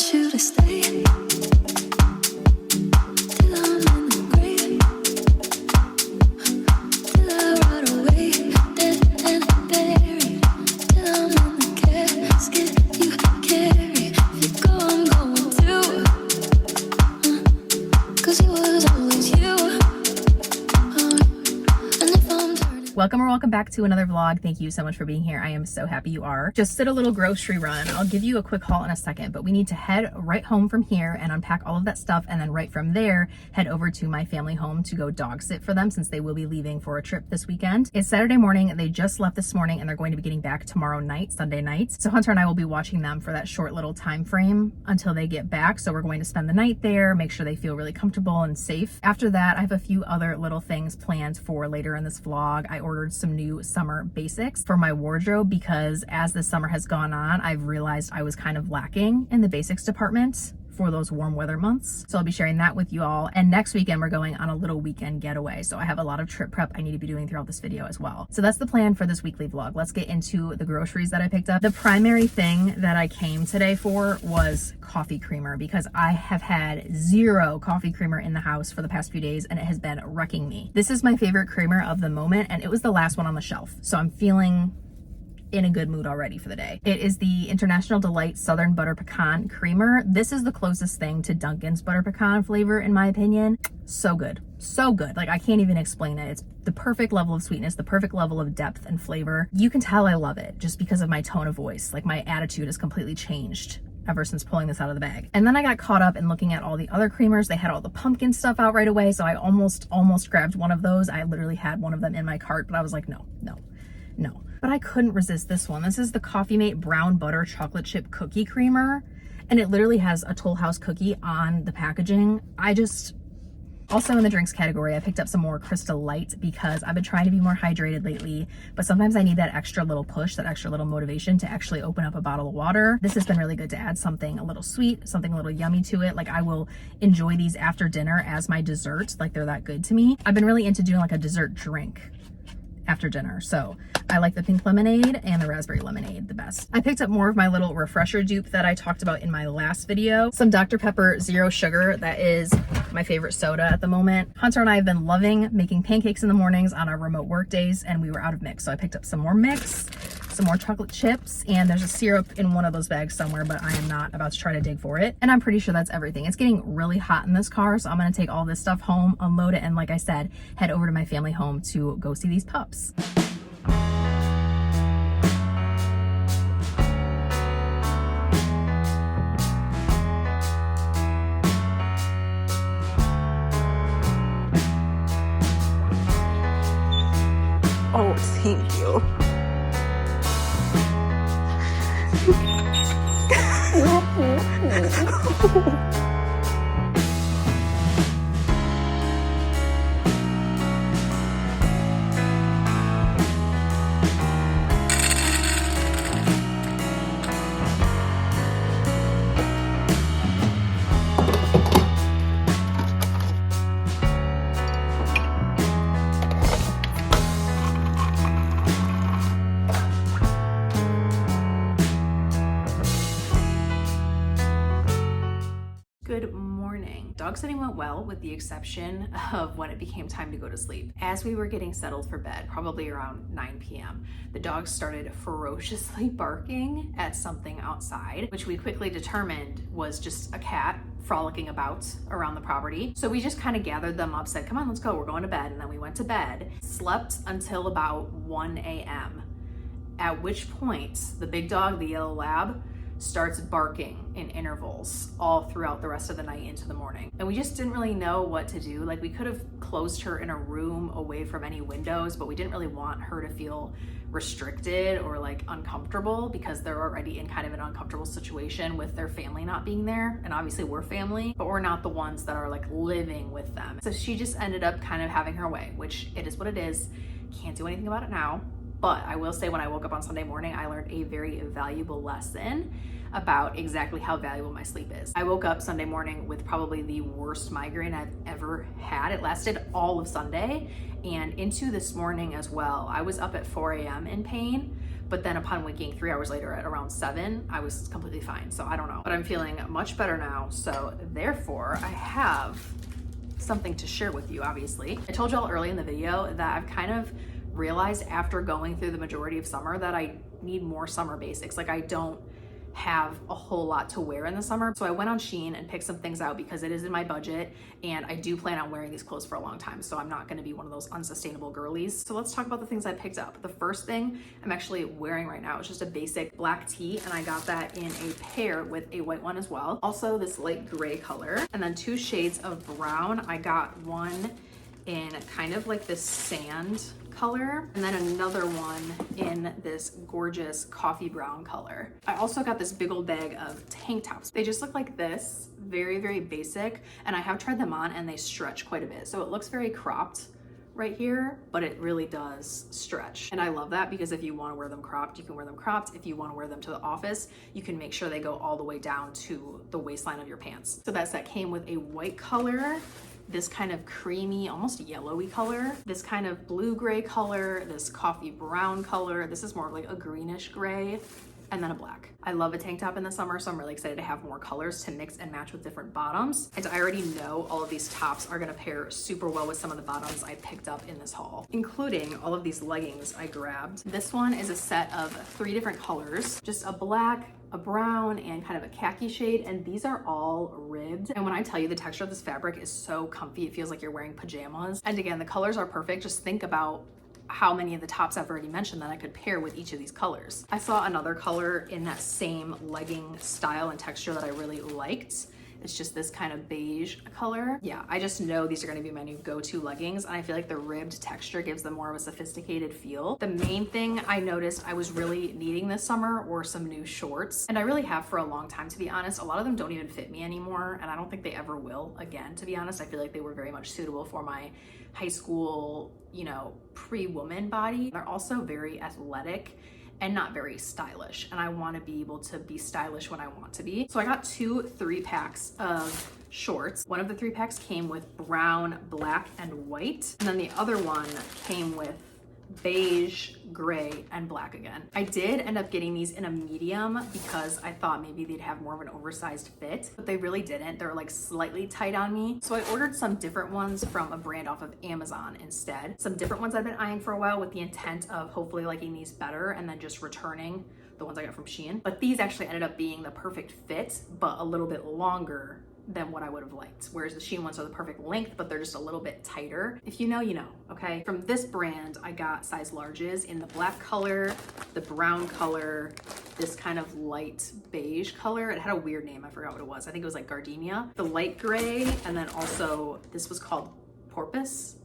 want you to stay till I'm in the grave, till I rot away, dead and buried, till I'm in the casket you carry. If you go, I'm going too, 'cause it was always you. And if I'm turning, Welcome back to another vlog. Thank you so much for being here. I am so happy you are. Just did a little grocery run. I'll give you a quick haul in a second, but we need to head right home from here and unpack all of that stuff, and then right from there head over to my family home to go dog sit for them, since they will be leaving for a trip this weekend. It's Saturday morning. They just left this morning and they're going to be getting back tomorrow night, Sunday night. So Hunter and I will be watching them for that short little time frame until they get back. So we're going to spend the night there, make sure they feel really comfortable and safe. After that, I have a few other little things planned for later in this vlog. I ordered some new summer basics for my wardrobe because as the summer has gone on, I've realized I was kind of lacking in the basics department for those warm weather months. So I'll be sharing that with you all. And next weekend, we're going on a little weekend getaway. So I have a lot of trip prep I need to be doing throughout this video as well. So that's the plan for this weekly vlog. Let's get into the groceries that I picked up. The primary thing that I came today for was coffee creamer, because I have had zero coffee creamer in the house for the past few days and it has been wrecking me. This is my favorite creamer of the moment and it was the last one on the shelf. So I'm feeling in a good mood already for the day. It is the International Delight Southern Butter Pecan Creamer. This is the closest thing to Dunkin's butter pecan flavor in my opinion. So good, so good. Like I can't even explain it. It's the perfect level of sweetness, the perfect level of depth and flavor. You can tell I love it just because of my tone of voice. Like my attitude has completely changed ever since pulling this out of the bag. And then I got caught up in looking at all the other creamers. They had all the pumpkin stuff out right away. So I almost grabbed one of those. I literally had one of them in my cart, but I was like, no. But I couldn't resist this one. This is the Coffee Mate Brown Butter Chocolate Chip Cookie Creamer. And it literally has a Toll House cookie on the packaging. Also in the drinks category, I picked up some more Crystal Light because I've been trying to be more hydrated lately, but sometimes I need that extra little push, that extra little motivation to actually open up a bottle of water. This has been really good to add something a little sweet, something a little yummy to it. Like I will enjoy these after dinner as my dessert. Like they're that good to me. I've been really into doing like a dessert drink after dinner. So I like the pink lemonade and the raspberry lemonade the best. I picked up more of my little refresher dupe that I talked about in my last video. Some Dr. Pepper Zero Sugar. That is my favorite soda at the moment. Hunter and I have been loving making pancakes in the mornings on our remote work days and we were out of mix. So I picked up some more mix, some more chocolate chips, and there's a syrup in one of those bags somewhere, but I am not about to try to dig for it. And I'm pretty sure that's everything. It's getting really hot in this car, so I'm gonna take all this stuff home, unload it, and like I said, head over to my family home to go see these pups. Oh, thank you. Good morning. Dog sitting went well with the exception of when it became time to go to sleep. As we were getting settled for bed, probably around 9 p.m., the dogs started ferociously barking at something outside, which we quickly determined was just a cat frolicking about around the property. So we just kind of gathered them up, said, come on, let's go, we're going to bed. And then we went to bed, slept until about 1 a.m., at which point the big dog, the yellow lab, starts barking in intervals all throughout the rest of the night into the morning. And we just didn't really know what to do. Like we could have closed her in a room away from any windows, but we didn't really want her to feel restricted or like uncomfortable because they're already in kind of an uncomfortable situation with their family not being there. And obviously we're family, but we're not the ones that are like living with them. So she just ended up kind of having her way, which it is what it is. Can't do anything about it now. But I will say when I woke up on Sunday morning, I learned a very valuable lesson about exactly how valuable my sleep is. I woke up Sunday morning with probably the worst migraine I've ever had. It lasted all of Sunday and into this morning as well. I was up at 4 a.m. in pain, but then upon waking 3 hours later at around 7, I was completely fine. So I don't know, but I'm feeling much better now. So therefore I have something to share with you. Obviously, I told y'all early in the video that I've kind of realized after going through the majority of summer that I need more summer basics. Like I don't have a whole lot to wear in the summer. So I went on Shein and picked some things out because it is in my budget and I do plan on wearing these clothes for a long time. So I'm not gonna be one of those unsustainable girlies. So let's talk about the things I picked up. The first thing I'm actually wearing right now is just a basic black tee, and I got that in a pair with a white one as well. Also this light gray color, and then 2 shades of brown. I got one in kind of like this sand color, and then another one in this gorgeous coffee brown color. I also got this big old bag of tank tops. They just look like this, very, very basic, and I have tried them on and they stretch quite a bit. So it looks very cropped right here, but it really does stretch. And I love that because if you want to wear them cropped, you can wear them cropped. If you want to wear them to the office, you can make sure they go all the way down to the waistline of your pants. So that set came with a white color, this kind of creamy, almost yellowy color, this kind of blue gray color, this coffee brown color. This is more of like a greenish gray, and then a black. I love a tank top in the summer, so I'm really excited to have more colors to mix and match with different bottoms. And I already know all of these tops are gonna pair super well with some of the bottoms I picked up in this haul, including all of these leggings I grabbed. This one is a set of 3 different colors, just a black, a brown, and kind of a khaki shade, and these are all ribbed. And when I tell you the texture of this fabric is so comfy, it feels like you're wearing pajamas. And again, the colors are perfect. Just think about how many of the tops I've already mentioned that I could pair with each of these colors. I saw another color in that same legging style and texture that I really liked. It's just this kind of beige color. Yeah, I just know these are gonna be my new go-to leggings, and I feel like the ribbed texture gives them more of a sophisticated feel. The main thing I noticed I was really needing this summer were some new shorts, and I really have for a long time, to be honest. A lot of them don't even fit me anymore, and I don't think they ever will again, to be honest. I feel like they were very much suitable for my high school, you know, pre-woman body. They're also very athletic and not very stylish, and I want to be able to be stylish when I want to be. So I got 2 3-packs of shorts. One of the 3-packs came with brown, black, and white, and then the other one came with beige, gray, and black again. I did end up getting these in a medium because I thought maybe they'd have more of an oversized fit, but they really didn't. They're like slightly tight on me. So I ordered some different ones from a brand off of Amazon instead. Some different ones I've been eyeing for a while with the intent of hopefully liking these better and then just returning the ones I got from Shein. But these actually ended up being the perfect fit, but a little bit longer than what I would have liked. Whereas the Shein ones are the perfect length, but they're just a little bit tighter. If you know, you know, okay? From this brand, I got size larges in the black color, the brown color, this kind of light beige color. It had a weird name, I forgot what it was. I think it was like gardenia. The light gray, and then also, this was called porpoise,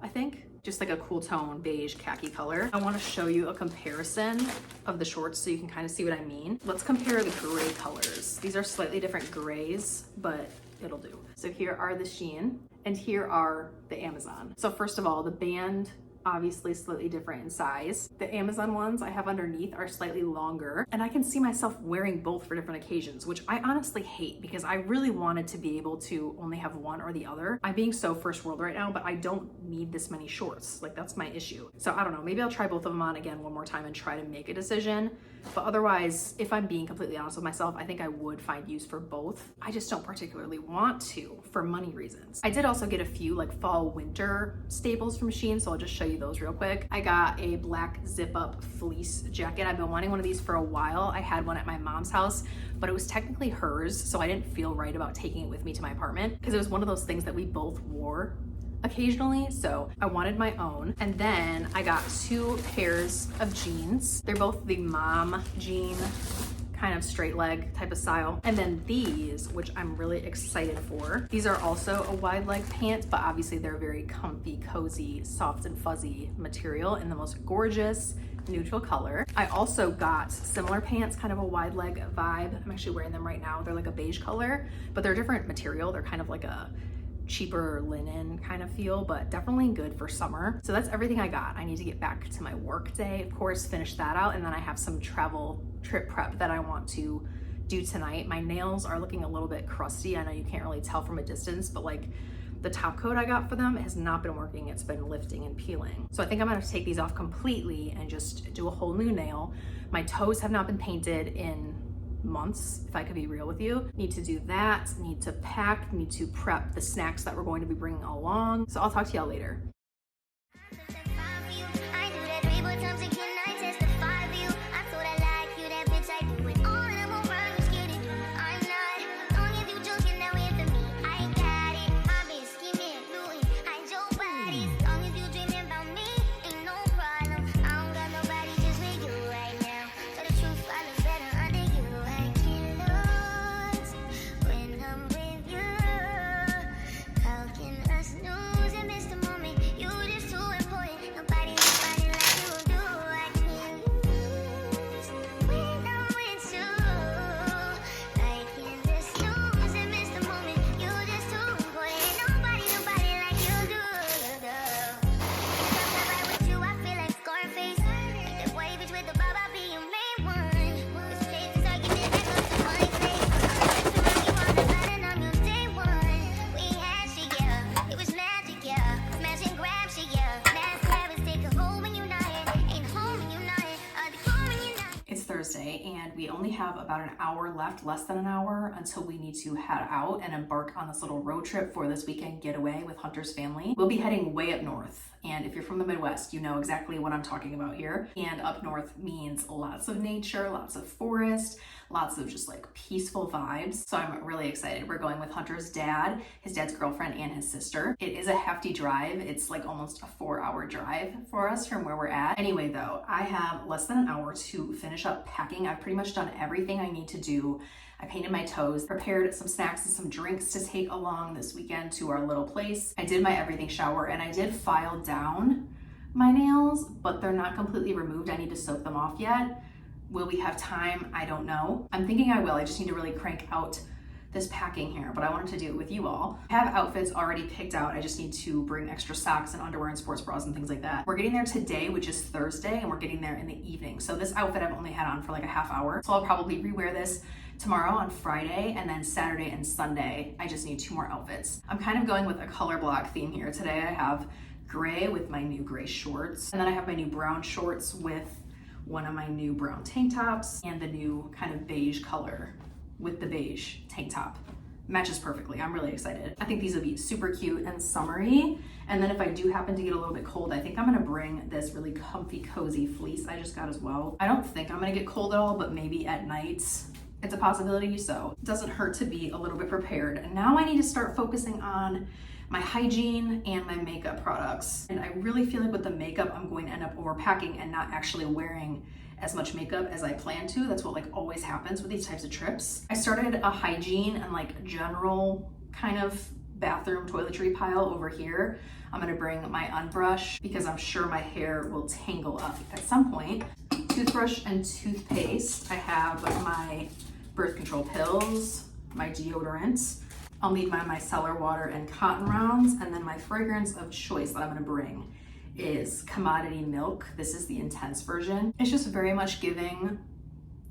I think. Just like a cool tone beige khaki color. I want to show you a comparison of the shorts so you can kind of see what I mean. Let's compare the gray colors. These are slightly different grays, but it'll do. So here are the Shein and here are the Amazon. So first of all, the band obviously slightly different in size. The Amazon ones I have underneath are slightly longer, and I can see myself wearing both for different occasions, which I honestly hate because I really wanted to be able to only have one or the other. I'm being so first world right now, but I don't need this many shorts. Like, that's my issue. So I don't know, maybe I'll try both of them on again one more time and try to make a decision. But otherwise, if I'm being completely honest with myself, I think I would find use for both. I just don't particularly want to for money reasons. I did also get a few like fall winter staples from Shein, so I'll just show you those real quick. I got a black zip up fleece jacket. I've been wanting one of these for a while. I had one at my mom's house, but it was technically hers, so I didn't feel right about taking it with me to my apartment because it was one of those things that we both wore occasionally, so I wanted my own. And then I got 2 pairs of jeans. They're both the mom jean, kind of straight leg type of style. And then these, which I'm really excited for. These are also a wide leg pant, but obviously they're very comfy, cozy, soft and fuzzy material in the most gorgeous neutral color. I also got similar pants, kind of a wide leg vibe. I'm actually wearing them right now. They're like a beige color, but they're different material. They're kind of like a cheaper linen kind of feel, but definitely good for summer. So that's everything I got. I need to get back to my work day, of course, finish that out, and then I have some travel trip prep that I want to do tonight. My nails are looking a little bit crusty. I know you can't really tell from a distance, but like The top coat I got for them has not been working. It's been lifting and peeling. So I think I'm gonna take these off completely and just do a whole new nail. My toes have not been painted in months, if I could be real with you. Need to do that, need to pack, need to prep the snacks that we're going to be bringing along. So I'll talk to y'all later. Thursday, and we only have about an hour left, less than an hour, until we need to head out and embark on this little road trip for this weekend getaway with Hunter's family. We'll be heading way up north, and if you're from the Midwest, you know exactly what I'm talking about here. And up north means lots of nature, lots of forest, lots of just like peaceful vibes. So I'm really excited. We're going with Hunter's dad, his dad's girlfriend, and his sister. It is a hefty drive. It's like almost a 4-hour drive for us from where we're at. Anyway, though, I have less than an hour to finish up packing. I've pretty much done everything I need to do. I painted my toes, prepared some snacks and some drinks to take along this weekend to our little place. I did my everything shower, and I did file down my nails, but they're not completely removed. I need to soak them off yet. Will we have time? I don't know. I'm thinking I will. I just need to really crank out this packing here, but I wanted to do it with you all. I have outfits already picked out. I just need to bring extra socks and underwear and sports bras and things like that. We're getting there today, which is Thursday, and we're getting there in the evening. So this outfit I've only had on for like a half hour. So I'll probably rewear this tomorrow on Friday, and then Saturday and Sunday, I just need 2 more outfits. I'm kind of going with a color block theme here. Today I have gray with my new gray shorts, and then I have my new brown shorts with one of my new brown tank tops and the new kind of beige color with the beige tank top. Matches perfectly. I'm really excited. I think these will be super cute and summery. And then if I do happen to get a little bit cold, I think I'm gonna bring this really comfy, cozy fleece I just got as well. I don't think I'm gonna get cold at all, but maybe at nights it's a possibility, so it doesn't hurt to be a little bit prepared. And now I need to start focusing on my hygiene and my makeup products. And I really feel like with the makeup, I'm going to end up overpacking and not actually wearing as much makeup as I plan to. That's what like always happens with these types of trips. I started a hygiene and like general kind of bathroom toiletry pile over here. I'm gonna bring my unbrush because I'm sure my hair will tangle up at some point. Toothbrush and toothpaste. I have my birth control pills, my deodorant. I'll need my micellar water and cotton rounds, and then my fragrance of choice that I'm gonna bring is Commodity Milk. This is the intense version. It's just very much giving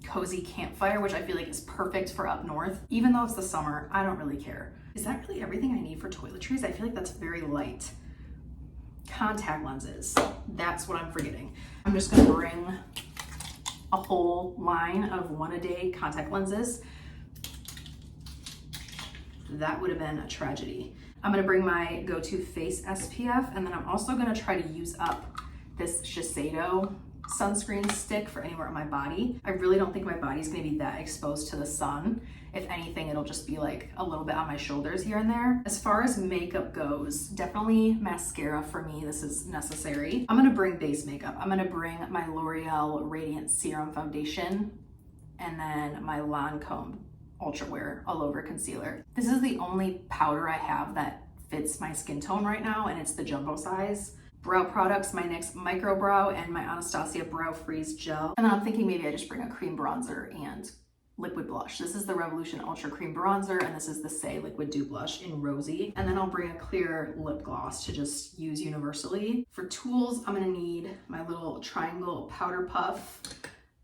cozy campfire, which I feel like is perfect for up north. Even though it's the summer, I don't really care. Is that really everything I need for toiletries? I feel like that's very light. Contact lenses, that's what I'm forgetting. I'm just gonna bring a whole line of 1-a-day contact lenses. That would have been a tragedy. I'm gonna bring my go-to face SPF, and then I'm also gonna try to use up this Shiseido sunscreen stick for anywhere on my body. I really don't think my body's gonna be that exposed to the sun. If anything, it'll just be like a little bit on my shoulders here and there. As far as makeup goes, definitely mascara for me. This is necessary. I'm gonna bring base makeup. I'm gonna bring my L'Oreal Radiant Serum Foundation, and then my Lancome Ultra Wear All Over Concealer. This is the only powder I have that fits my skin tone right now, and it's the jumbo size. Brow products, my NYX Micro Brow and my Anastasia Brow Freeze Gel. And then I'm thinking maybe I just bring a cream bronzer and liquid blush. This is the Revolution Ultra Cream Bronzer, and this is the Say Liquid Dew Blush in Rosy. And then I'll bring a clear lip gloss to just use universally. For tools, I'm gonna need my little triangle powder puff,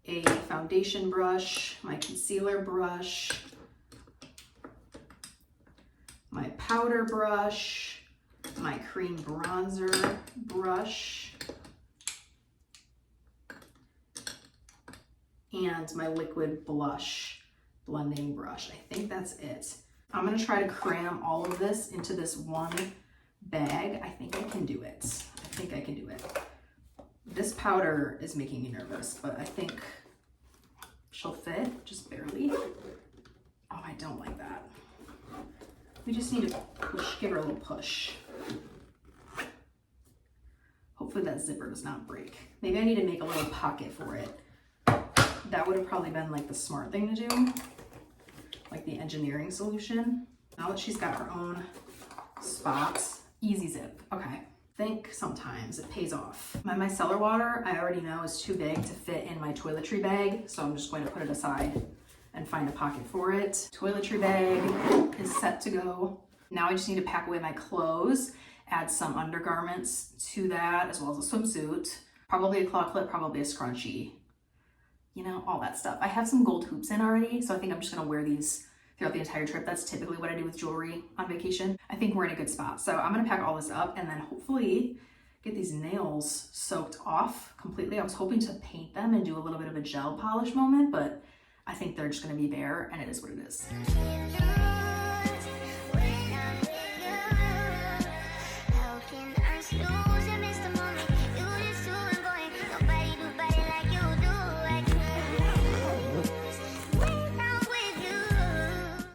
a foundation brush, my concealer brush, my powder brush, my cream bronzer brush and my liquid blush blending brush. I think that's it. I'm gonna try to cram all of this into this one bag. I think I can do it. I think I can do it. This powder is making me nervous, but I think she'll fit, just barely. Oh, I don't like that. We just need to push, give her a little push. Hopefully that zipper does not break. Maybe I need to make a little pocket for it. That would have probably been like the smart thing to do, like the engineering solution. Now that she's got her own spots, easy zip. Okay, I think sometimes it pays off. My micellar water, I already know, is too big to fit in my toiletry bag, so I'm just going to put it aside and find a pocket for it. Toiletry bag is set to go. Now I just need to pack away my clothes, add some undergarments to that, as well as a swimsuit, probably a claw clip, probably a scrunchie, you know, all that stuff. I have some gold hoops in already, so I think I'm just gonna wear these throughout the entire trip. That's typically what I do with jewelry on vacation. I think we're in a good spot. So I'm gonna pack all this up and then hopefully get these nails soaked off completely. I was hoping to paint them and do a little bit of a gel polish moment, but I think they're just gonna be bare, and it is what it is.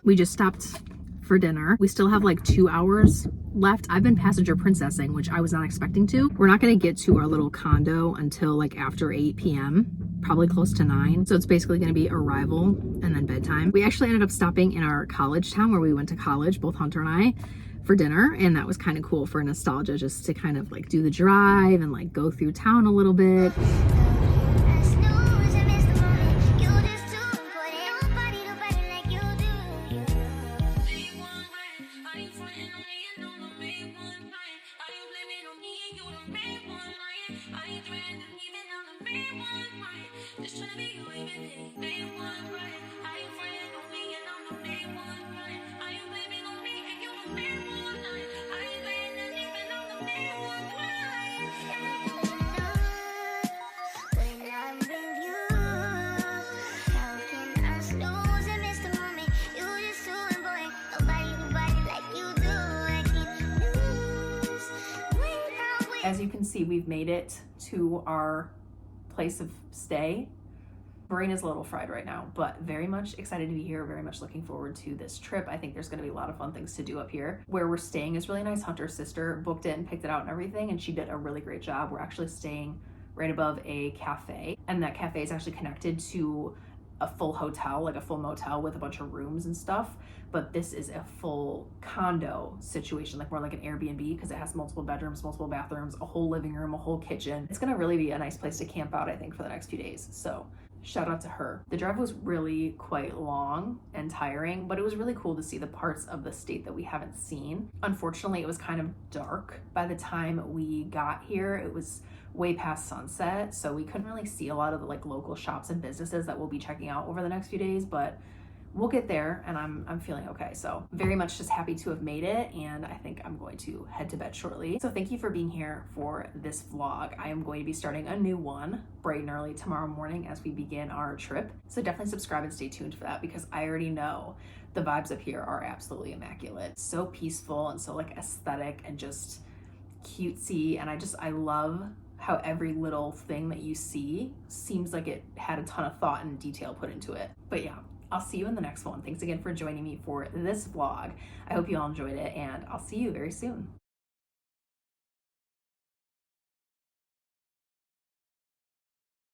We just stopped for dinner. We still have like 2 hours left. I've been passenger princessing, which I was not expecting to. We're not gonna get to our little condo until like after 8 p.m. probably close to 9. So it's basically gonna be arrival and then bedtime. We actually ended up stopping in our college town where we went to college, both Hunter and I, for dinner. And that was kind of cool for nostalgia, just to kind of like do the drive and like go through town a little bit. As you can see, we've made it to our place of stay. Brain is a little fried right now, but very much excited to be here, very much looking forward to this trip. I think there's gonna be a lot of fun things to do up here. Where we're staying is really nice. Hunter's sister booked it and picked it out and everything, and she did a really great job. We're actually staying right above a cafe, and that cafe is actually connected to a full hotel, like a full motel with a bunch of rooms and stuff. But this is a full condo situation, like more like an Airbnb, because it has multiple bedrooms, multiple bathrooms, a whole living room, a whole kitchen. It's gonna really be a nice place to camp out, I think, for the next few days. So shout out to her. The drive was really quite long and tiring, but it was really cool to see the parts of the state that we haven't seen. Unfortunately, it was kind of dark by the time we got here. It was way past sunset, so we couldn't really see a lot of the like local shops and businesses that we'll be checking out over the next few days, but we'll get there, and I'm feeling okay. So very much just happy to have made it, and I think I'm going to head to bed shortly. So thank you for being here for this vlog. I am going to be starting a new one bright and early tomorrow morning as we begin our trip. So definitely subscribe and stay tuned for that, because I already know the vibes up here are absolutely immaculate. So peaceful and so like aesthetic and just cutesy, and I love how every little thing that you see seems like it had a ton of thought and detail put into it. But yeah, I'll see you in the next one. Thanks again for joining me for this vlog. I hope you all enjoyed it, and I'll see you very soon.